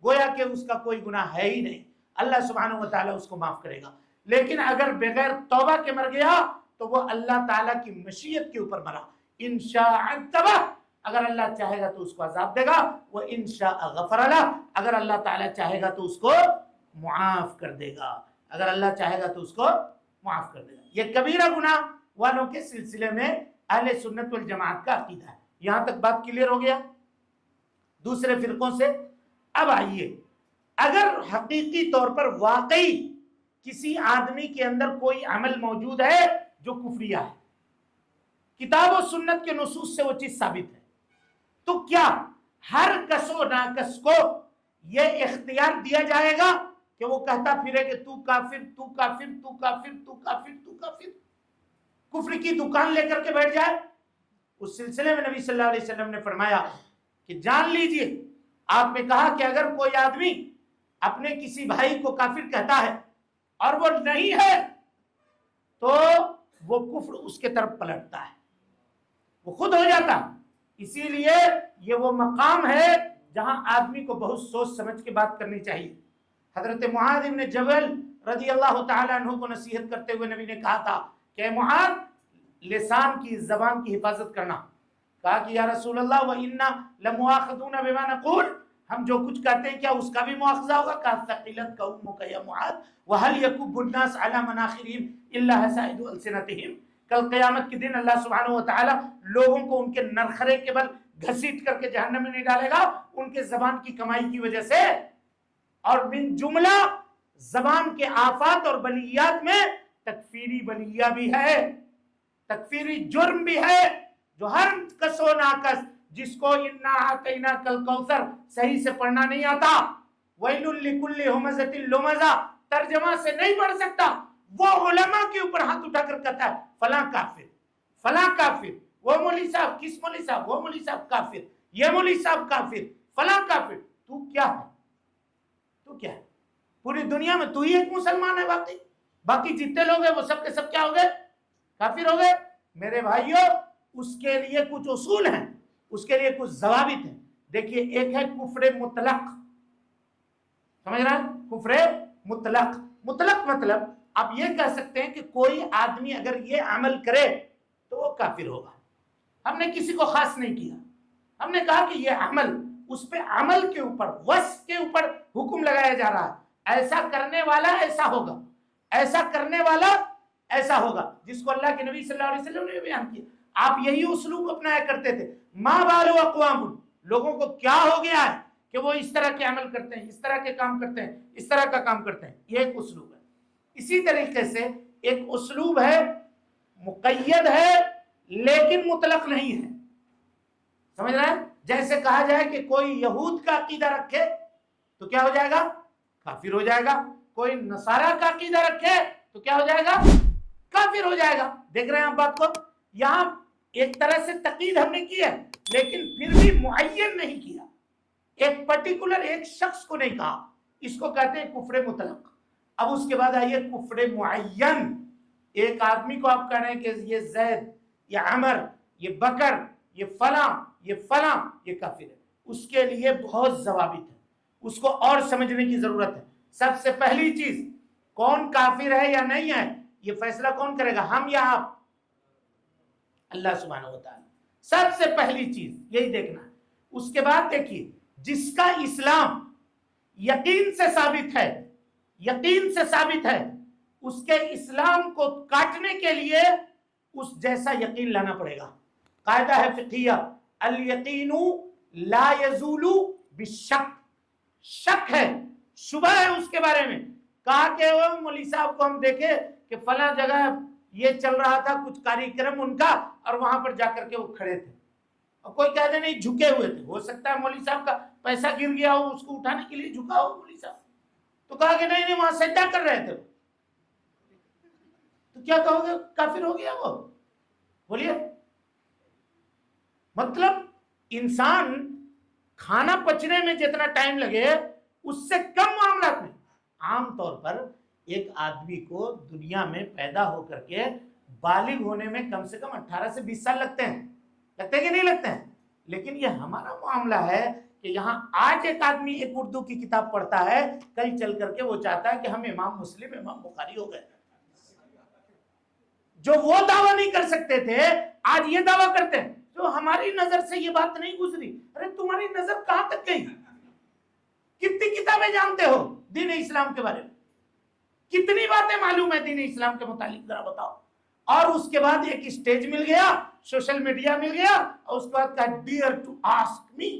گویا کہ اس کا کوئی گناہ ہے ہی نہیں، اللہ سبحانہ وتعالی اس کو معاف کرے گا۔ لیکن اگر بغیر توبہ کے مر گیا تو وہ اللہ تعالیٰ کی مشیت کے اوپر مرا، انشاء عذبہ، اگر اللہ چاہے گا تو اس کو عذاب دے گا، وہ انشاء غفر لہ، اگر اللہ تعالیٰ چاہے گا تو اس کو معاف کر دے گا، اگر اللہ چاہے گا تو اس کو معاف کر دے گا۔ یہ کبیرہ گناہ والوں کے سلسلے میں اہل سنت والجماعت کا عقیدہ ہے۔ یہاں تک بات کلیئر ہو گیا دوسرے فرقوں سے؟ اب آئیے، اگر حقیقی طور پر واقعی کسی آدمی کے اندر کوئی عمل موجود ہے جو کفریہ ہے، کتاب و سنت کے نصوص سے وہ چیز ثابت ہے، تو کیا ہر کس و ناکس کو یہ اختیار دیا جائے گا کہ وہ کہتا پھرے کہ تو کافر، تو کافر، تو کافر، تو کافر، تو کافر، کفر کی دکان لے کر کے بیٹھ جائے؟ اس سلسلے میں نبی صلی اللہ علیہ وسلم نے فرمایا کہ جان لیجئے، آپ نے کہا کہ اگر کوئی آدمی اپنے کسی بھائی کو کافر کہتا ہے اور وہ نہیں ہے تو وہ کفر اس کے طرف پلٹتا ہے، وہ خود ہو جاتا۔ اسی لیے یہ وہ مقام ہے جہاں آدمی کو بہت سوچ سمجھ کے بات کرنی چاہیے۔ حضرت معاذ بن جبل رضی اللہ تعالیٰ عنہ کو نصیحت کرتے ہوئے نبی نے کہا تھا کہ معاذ لسان کی، زبان کی حفاظت کرنا۔ کہا کہ یا رسول اللہ وَإِنَّا لَمُؤَاخَذُونَ بِمَا نَقُولُ، ہم جو کچھ کہتے ہیں کیا اس کا بھی مؤاخذہ ہوگا؟ کہا ثقلتک امک یا معاذ وَهَلْ يَكُبُّ النَّاسُ عَلَى مَنَاخِرِهِمْ إِلَّا حَسَائِدُ أَلْسِنَتِهِمْ، کل قیامت کے دن اللہ سبحانہ وتعالی لوگوں کو ان کے نرخرے کے بل گھسیٹ کر کے جہنم میں نہیں ڈالے گا، ان کے زبان کی کمائی کی وجہ سے۔ اور من جملہ زبان کے آفات اور بلیات میں تکفیری بلیہ بھی ہے، تکفیری جرم بھی ہے، جو ہر کس و ناکس جس کو اِنَّا أَعْطَيْنَاكَ الْكَوْثَرَ صحیح سے پڑھنا نہیں آتا، وَيْلٌ لِكُلِّ هُمَزَةٍ لُمَزَةٍ ترجمہ سے نہیں پڑھ سکتا، وہ علماء کے اوپر ہاتھ اٹھا کر کہتا ہے فلاں کافر، فلاں کافر، وہ مولوی صاحب، کس مولوی صاحب، وہ مولوی صاحب کافر، یہ مولوی صاحب کافر، فلاں کافر۔ تو کیا ہے؟ تو کیا ہے؟ پوری دنیا میں تو ہی ایک مسلمان ہے، باقی جتنے لوگ ہیں وہ سب کے سب کیا ہو گئے؟ کافر ہو گئے۔ میرے بھائیوں، اس کے لیے کچھ اصول ہیں، اس کے لیے کچھ ضوابط ہیں۔ دیکھیے، ایک ہے کفر مطلق، سمجھ رہے ہیں؟ کفر مطلق، مطلق مطلب آپ یہ کہہ سکتے ہیں کہ کوئی آدمی اگر یہ عمل کرے تو وہ کافر ہوگا۔ ہم نے کسی کو خاص نہیں کیا، ہم نے کہا کہ یہ عمل، اس پہ عمل کے اوپر، وصف کے اوپر حکم لگایا جا رہا ہے، ایسا کرنے والا ایسا ہوگا، ایسا کرنے والا ایسا ہوگا، جس کو اللہ کے نبی صلی اللہ علیہ وسلم نے بیان کیا۔ آپ یہی اسلوب اپنایا کرتے تھے، ما بالو اقوام، لوگوں کو کیا ہو گیا ہے کہ وہ اس طرح کے عمل کرتے ہیں، اس طرح کے کام کرتے ہیں، اس طرح کا کام کرتے ہیں۔ یہ ایک اسلوب ہے۔ اسی طریقے سے ایک اسلوب ہے مقید ہے لیکن مطلق نہیں ہے، سمجھ رہے ہیں؟ جیسے کہا جائے کہ کوئی یہود کا عقیدہ رکھے تو کیا ہو جائے گا؟ کافر ہو جائے گا۔ کوئی نصارہ کا عقیدہ رکھے تو کیا ہو جائے گا؟ کافر ہو جائے گا۔ دیکھ رہے ہیں آپ بات کو؟ یہاں ایک طرح سے تقید ہم نے کی ہے لیکن پھر بھی معین نہیں کیا، ایک پرٹیکولر ایک شخص کو نہیں کہا، اس کو کہتے ہیں کفر مطلق۔ اب اس کے بعد آئیے کفر معین، ایک آدمی کو آپ کہہ رہے ہیں کہ یہ زید، یہ عمر، یہ بکر، یہ فلاں، یہ فلاں، یہ کافر ہے، اس کے لیے بہت ضوابط ہے، اس کو اور سمجھنے کی ضرورت ہے۔ سب سے پہلی چیز، کون کافر ہے یا نہیں ہے یہ فیصلہ کون کرے گا؟ ہم یا آپ؟ اللہ سبحانہ و تعالی۔ سب سے پہلی چیز یہی دیکھنا ہے۔ اس کے بعد دیکھیے، جس کا اسلام یقین سے ثابت ہے، یقین سے ثابت ہے، اس کے اسلام کو کاٹنے کے لیے اس جیسا یقین لانا پڑے گا۔ قاعدہ ہے فقہیہ، الیقین لا یزول بالشک، شک ہے، شبہ ہے اس کے بارے میں۔ کہا کہ وہ مولوی صاحب کو ہم دیکھے کہ فلاں جگہ یہ چل رہا تھا کچھ کاریکرم ان کا، اور وہاں پر جا کر کے وہ کھڑے تھے، اور کوئی کہتے نہیں جھکے ہوئے تھے، ہو سکتا ہے مولوی صاحب کا پیسہ گر گیا ہو، اس کو اٹھانے کے لیے جھکا ہو مولوی صاحب، تو کہا کہ نہیں وہاں سجدہ کر رہے تھے، تو کیا کہو گے؟ کافر ہو گیا وہ؟ بولیے۔ مطلب انسان کھانا پچنے میں جتنا ٹائم لگے اس سے کم معاملات میں، عام طور پر ایک آدمی کو دنیا میں پیدا ہو کر کے بالغ ہونے میں کم سے کم 18 سے 20 سال لگتے ہیں، لگتے ہیں کہ نہیں لگتے ہیں؟ لیکن یہ ہمارا معاملہ ہے کہ یہاں آج ایک آدمی ایک اردو کی کتاب پڑھتا ہے، کل چل کر کے وہ چاہتا ہے کہ ہم امام مسلم، امام بخاری ہو گئے۔ جو وہ دعویٰ نہیں کر سکتے تھے آج یہ دعویٰ کرتے ہیں۔ جو ہماری نظر سے یہ بات نہیں گزری، ارے تمہاری نظر کہاں تک گئی؟ کتنی کتابیں جانتے ہو دین اسلام کے بارے میں؟ کتنی باتیں معلوم ہے دین اسلام کے متعلق؟ ذرا بتاؤ۔ اور اس کے بعد ایک اسٹیج مل گیا، سوشل میڈیا مل گیا، اور اس کے بعد کہا ڈیئر ٹو آسک می،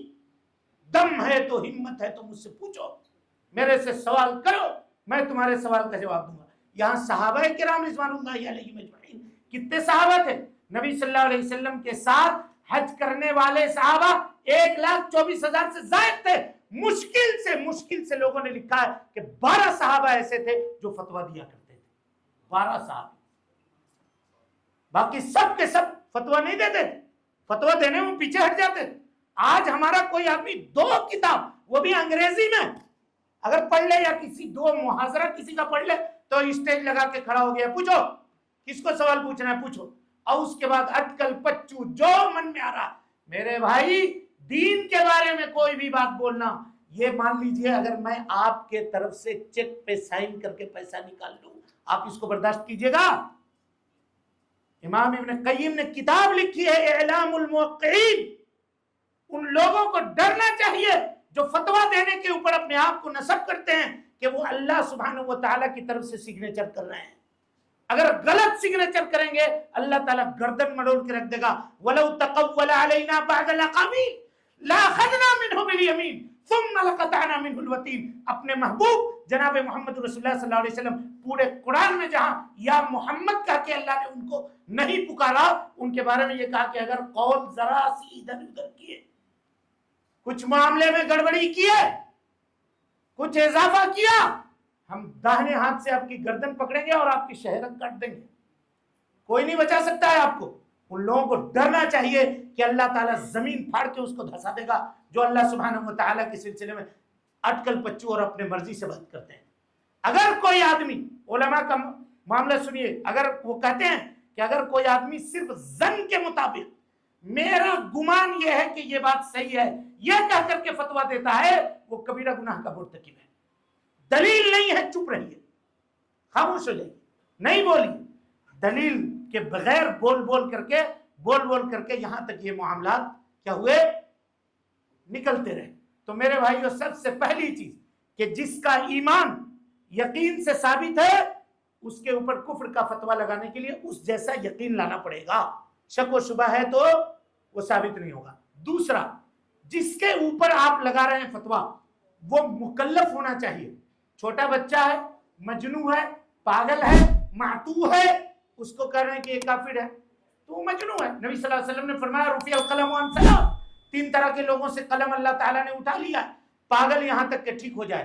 دم ہے تو ہمت ہے تو مجھ سے پوچھو، میرے سے سوال کرو، میں تمہارے سوال کا جواب دوں گا۔ یہاں صحابہ کرام رضوان اللہ علیہم اجمعین کتنے صحابہ تھے؟ نبی صلی اللہ علیہ وسلم کے ساتھ حج کرنے والے صحابہ 1,24,000 سے زائد تھے۔ مشکل سے لوگوں نے لکھا ہے کہ 12 صحابہ ایسے تھے جو فتویٰ دیا کرتے تھے، 12 صحابہ، باقی سب کے سب فتویٰ نہیں دیتے، فتویٰ دینے میں پیچھے ہٹ جاتے۔ آج ہمارا کوئی آدمی 2 کتاب، وہ بھی انگریزی میں اگر پڑھ لے، یا کسی 2 محاضرہ کسی کا پڑھ لے، تو اسٹیج لگا کے کھڑا ہو گیا، پوچھو کس کو سوال پوچھنا ہے پوچھو، اور اس کے بعد اٹکل پچو جو من میں آ رہا۔ میرے بھائی، دین کے بارے میں کوئی بھی بات بولنا، یہ مان لیجئے اگر میں آپ کے طرف سے چیک پہ سائن کر کے پیسہ نکال لوں، آپ اس کو برداشت کیجئے گا؟ امام ابن قیم نے کتاب لکھی ہے اعلام الموقعین، ان لوگوں کو ڈرنا چاہیے جو فتویٰ دینے کے اوپر اپنے آپ کو نسب کرتے ہیں کہ وہ اللہ سبحانہ و تعالیٰ کی طرف سے سگنیچر کر رہے ہیں۔ اگر غلط سگنیچر کریں گے اللہ تعالیٰ گردن مڑول کے رکھ دے گا۔ وَلَوْ تَقَوَّلَ عَلَيْنَا بَعْدَ الْأَقَاوِيلِ لَأَخَذْنَا مِنْهُ بِالْيَمِينِ ثُمَّ لَقَطَعْنَا مِنْهُ الْوَتِينَ۔ اپنے محبوب جناب محمد رسول اللہ صلی اللہ علیہ وسلم پورے قرآن میں جہاں یا محمد کہا کہ اللہ نے ان کو نہیں پکارا، ان کے بارے میں یہ کہا کہ اگر قول ذرا سی ادھر ادھر کیے، کچھ معاملے میں گڑبڑی کیے، کچھ اضافہ کیا، ہم داہنے ہاتھ سے آپ کی گردن پکڑیں گے اور آپ کی شہرت کاٹ دیں گے۔ کوئی نہیں بچا سکتا ہے آپ کو۔ ان لوگوں کو ڈرنا چاہیے کہ اللہ تعالیٰ زمین پھاڑ کے اس کو دھسا دے گا جو اللہ سبحانہ و تعالیٰ کے سلسلے میں اٹکل پچو اور اپنے مرضی سے بات کرتے ہیں۔ اگر کوئی آدمی، علماء کا معاملہ سنیے، اگر وہ کہتے ہیں کہ اگر کوئی آدمی صرف ظن کے مطابق میرا گمان یہ ہے کہ یہ بات صحیح ہے یہ کہہ کر کے فتویٰ دیتا ہے، وہ کبیرہ گناہ کا مرتکب ہے۔ دلیل نہیں ہے، چپ رہیے، خاموش ہو جائیے، نہیں بولیے۔ دلیل کے بغیر بول بول کر کے یہاں تک یہ معاملات کیا ہوئے، نکلتے رہے۔ تو میرے بھائیو، سب سے پہلی چیز کہ جس کا ایمان یقین سے ثابت ہے، اس کے اوپر کفر کا فتویٰ لگانے کے لیے اس جیسا یقین لانا پڑے گا۔ شک و شبہ ہے تو وہ ثابت نہیں ہوگا۔ دوسرا، جس کے اوپر آپ لگا رہے ہیں فتویٰ وہ مکلف ہونا چاہیے۔ چھوٹا بچہ ہے، مجنون ہے، پاگل ہے، معتوہ ہے، اس کو کہہ رہے ہیں کہ یہ کافر ہے تو وہ مجنون ہے۔ نبی صلی اللہ علیہ وسلم نے فرمایا رفع القلم عن 3 طرح کے لوگوں سے قلم اللہ تعالیٰ نے اٹھا لیا، پاگل یہاں تک کہ ٹھیک ہو جائے،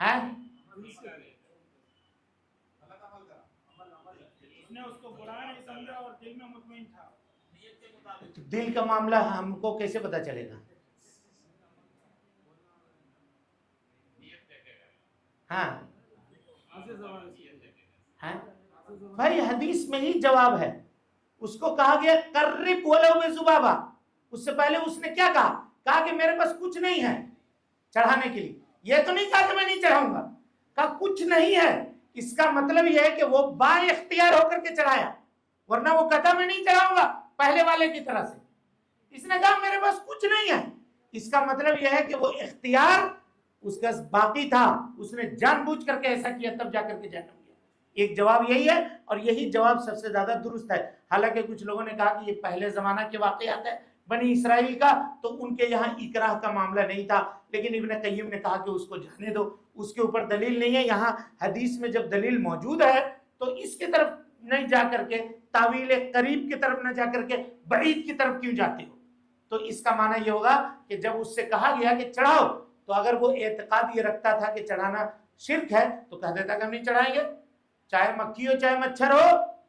ہیں؟ دل کا معاملہ ہم کو کیسے پتا چلے گا؟ ہاں بھائی حدیث میں ہی جواب ہے. اس کو کہا گیا قرب ولو بذبابہ. اس سے پہلے اس نے کیا کہا؟ کہا کہ میرے پاس کچھ نہیں ہے چڑھانے کے لیے. یہ تو نہیں کہا کہ میں نہیں چڑھاؤں گا، کہا کچھ نہیں ہے. اس کا مطلب یہ ہے کہ وہ با اختیار ہو کر کے چڑھایا، ورنہ وہ کہتا میں نہیں چڑھاؤں گا پہلے والے کی طرح سے. اس نے کہا میرے پاس کچھ نہیں ہے. اس کا مطلب یہ ہے کہ وہ اختیار اس کا باقی تھا، اس نے جان بوجھ کر کے ایسا کیا تب جا کر کے جہنم گیا. ایک جواب یہی ہے، اور یہی جواب سب سے زیادہ درست ہے. حالانکہ کچھ لوگوں نے کہا کہ یہ پہلے زمانہ کے واقعات ہے بنی اسرائیل کا، تو ان کے یہاں اکراہ کا معاملہ نہیں تھا. لیکن ابن قیم نے کہا کہ اس کو جانے دو، اس کے اوپر دلیل نہیں ہے. یہاں حدیث میں جب دلیل موجود ہے تو اس کی طرف نہیں جا کر کے، تاویل قریب کی طرف نہ جا کر کے بعید کی طرف کیوں جاتے ہو؟ تو اس کا معنی یہ ہوگا کہ جب اس سے کہا گیا کہ چڑھاؤ، تو اگر وہ اعتقاد یہ رکھتا تھا کہ چڑھانا شرک ہے تو کہہ دیتا کہ ہم نہیں چڑھائیں گے، چاہے مکھی ہو چاہے مچھر ہو.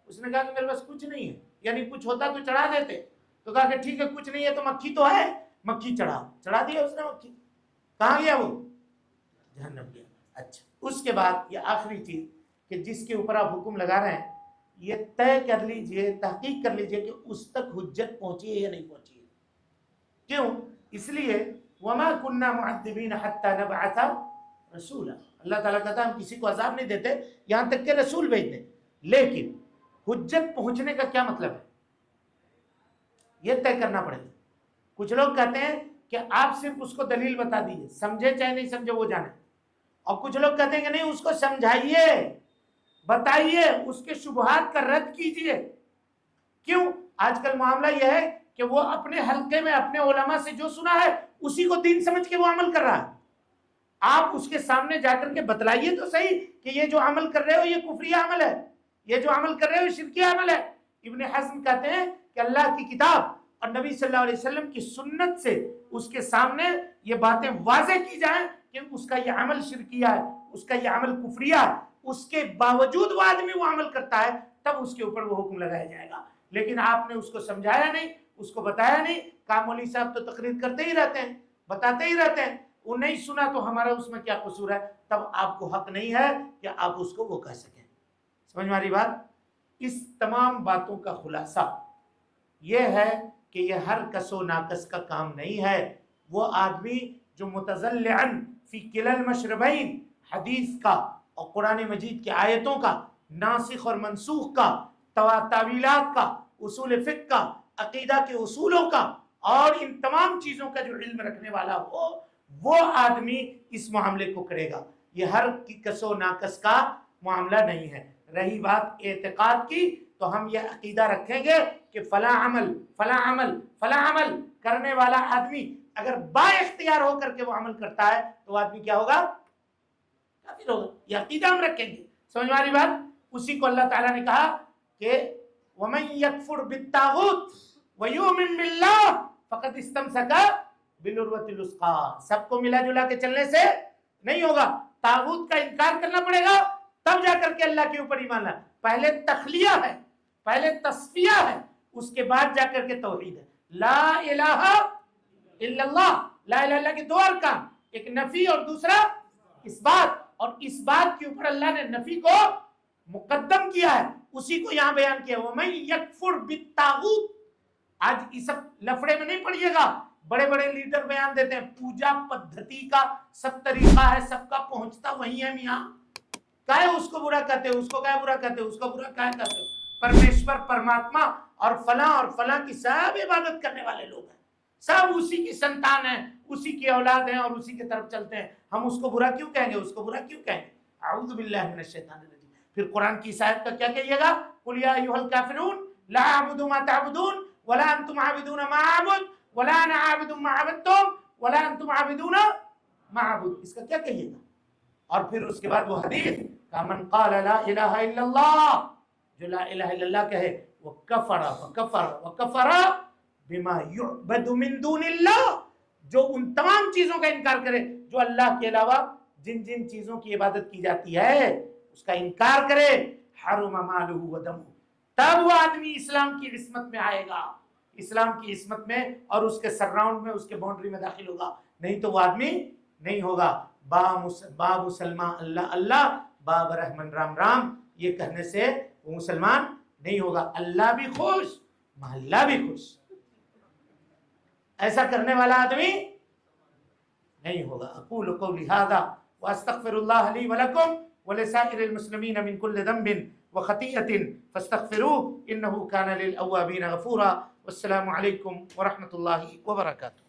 اس نے کہا کہ میرے پاس کچھ نہیں ہے، یعنی کچھ ہوتا تو چڑھا دیتے. تو کہا کہ ٹھیک ہے کچھ نہیں ہے تو مکھی تو ہے، مکھی چڑھا دیا اس نے. مکھی کہاں گیا؟ وہ جہنم گیا. اچھا، اس کے بعد یہ آخری چیز کہ جس کے اوپر آپ حکم لگا رہے ہیں، یہ طے کر لیجئے، تحقیق کر لیجئے کہ اس تک حجت پہنچی ہے یا نہیں پہنچی ہے. کیوں؟ اس لیے وما كنا معذبين حتى نبعث رسولا. اللہ تعالیٰ کہتا ہے ہم کسی کو عذاب نہیں دیتے یہاں تک کہ رسول بھیج دیں. لیکن حجت پہنچنے کا کیا مطلب ہے؟ یہ طے کرنا پڑے گا. کچھ لوگ کہتے ہیں کہ آپ صرف اس کو دلیل بتا دیجئے، سمجھے چاہے نہیں سمجھے وہ جانے. اور کچھ لوگ کہتے ہیں کہ نہیں، اس کو سمجھائیے، بتائیے، اس کے شبہات کا رد کیجئے. کیوں؟ آج کل معاملہ یہ ہے کہ وہ اپنے حلقے میں اپنے علماء سے جو سنا ہے اسی کو دین سمجھ کے وہ عمل کر رہا ہے. آپ اس کے سامنے جا کر کے بتلائیے تو صحیح کہ یہ جو عمل کر رہے ہو یہ کفریہ عمل ہے، یہ جو عمل کر رہے ہو شرکیہ عمل ہے. ابن حزم کہتے ہیں کہ اللہ کی کتاب اور نبی صلی اللہ علیہ وسلم کی سنت سے اس کے سامنے یہ باتیں واضح کی جائیں کہ اس کا یہ عمل شرکیہ ہے، اس کا یہ عمل کفریہ ہے، اس کے باوجود وہ آدمی وہ عمل کرتا ہے، تب اس کے اوپر وہ حکم لگایا جائے گا. لیکن آپ نے اس کو سمجھایا نہیں، اس کو بتایا نہیں. کامولی صاحب تو تقریر کرتے ہی رہتے ہیں، بتاتے ہی رہتے ہیں، وہ نہیں سنا تو ہمارا اس میں کیا قصور ہے؟ تب آپ کو حق نہیں ہے کہ آپ اس کو وہ کہہ سکیں. سمجھ میں آ رہی بات؟ اس تمام باتوں کا خلاصہ یہ ہے کہ یہ ہر کس و ناکس کا کام نہیں ہے. وہ آدمی جو متزلعن فی کلا المشربین، حدیث کا اور قرآن مجید کی آیتوں کا، ناسخ اور منسوخ کا، تعویلات کا، اصول فقہ کا، عقیدہ کے اصولوں کا اور ان تمام چیزوں کا جو علم رکھنے والا ہو، وہ آدمی اس معاملے کو کرے گا. یہ ہر کس و ناکس کا معاملہ نہیں ہے. رہی بات اعتقاد کی، تو ہم یہ عقیدہ رکھیں گے کہ فلاں عمل فلاں عمل فلاں عمل کرنے والا آدمی اگر با اختیار ہو کر کے وہ عمل کرتا ہے تو وہ آدمی کیا ہوگا؟ کافر ہوگا. یہ عقیدہ ہم رکھیں گے. سمجھ میں آ رہی بات؟ اسی کو اللہ تعالیٰ نے کہا کہ وَمَن يَكْفُرْ بِالطَّاغُوتِ وَيُؤْمِن بِاللَّهِ فَقَدِ اسْتَمْسَكَ بِالْعُرْوَةِ الْوُثْقَىٰ. سب کو ملا جلا کے چلنے سے نہیں ہوگا. طاغوت کا انکار کرنا پڑے گا تب جا کر کے اللہ کے اوپر ایمان لانا. پہلے تخلیہ ہے، پہلے تصفیہ ہے، اس کے بعد جا کر کے توحید ہے. لا الہ الا اللہ. لا الہ الا اللہ کے دو ارکان، ایک نفی اور دوسرا اس بات. اور اس بات کے اوپر اللہ نے نفی کو مقدم کیا ہے، اسی کو یہاں بیان کیا. وَمَن يَكْفُرْ بِالطَّاغُوتِ. آج یہ سب لفڑے میں نہیں پڑھیے گا، بڑے بڑے لیڈر بیان دیتے ہیں پوجا پدھتی کا سب طریقہ ہے، سب کا پہنچتا وہی ہے. میاں کہے اس کو برا کہتے ہو، اس کو کہے برا کہتے ہو، اس کو برا کہے کہتے ہو. پرمیشور پرماتما اور فلاں کی سب عبادت کرنے والے لوگ ہیں، سب اسی کی سنتان ہیں، اسی کی اولاد ہیں اور اسی کی طرف چلتے ہیں. ہم اس کو برا کیوں کہیں گے؟ اس کو برا کیوں کہیں گے؟ اعوذ باللہ من الشیطان الرجیم. پھر قرآن کی اس آیت کا کیا کہیے گا؟ قُلْ يَا أَيُّهَا الْكَافِرُونَ لَا أَعْبُدُ مَا تَعْبُدُونَ وَلَا أَنْتُمْ عَابِدُونَ مَا أَعْبُدُ وَلَا أَنَا عَابِدٌ مَا عَبَدتُّمْ وَلَا أَنْتُمْ عَابِدُونَ مَا أَعْبُدُ. اس کا کیا کہیے گا؟ اور پھر اس کے بعد وہ حدیث کہ من قال لا الہ الا اللہ، جو لا الہ الا اللہ کہے، وکفر بما یعبد من دون اللہ، جو ان تمام چیزوں کا انکار کرے جو اللہ کے علاوہ جن جن چیزوں کی عبادت کی جاتی ہے اس کا انکار کرے، حرم مالہ و دمہ، تب وہ آدمی اسلام کی عصمت میں آئے گا، اسلام کی عصمت میں اور اس کے سراؤنڈ میں، اس کے باؤنڈری میں داخل ہوگا، نہیں تو وہ آدمی نہیں ہوگا۔ با مسلمان اللہ اللہ، باب رحمن رام رام، یہ کہنے سے وہ مسلمان نہیں ہوگا۔ اللہ بھی خوش، محلہ بھی خوش، ایسا کرنے والا آدمی نہیں ہوگا۔ اقول قولی ھذا واستغفر اللہ لی ولکم ولسائر المسلمین من کل ذنب وخطیئۃ فاستغفروہ انہ کان للأوابین غفورا۔ والسلام علیکم ورحمۃ اللہ وبرکاتہ۔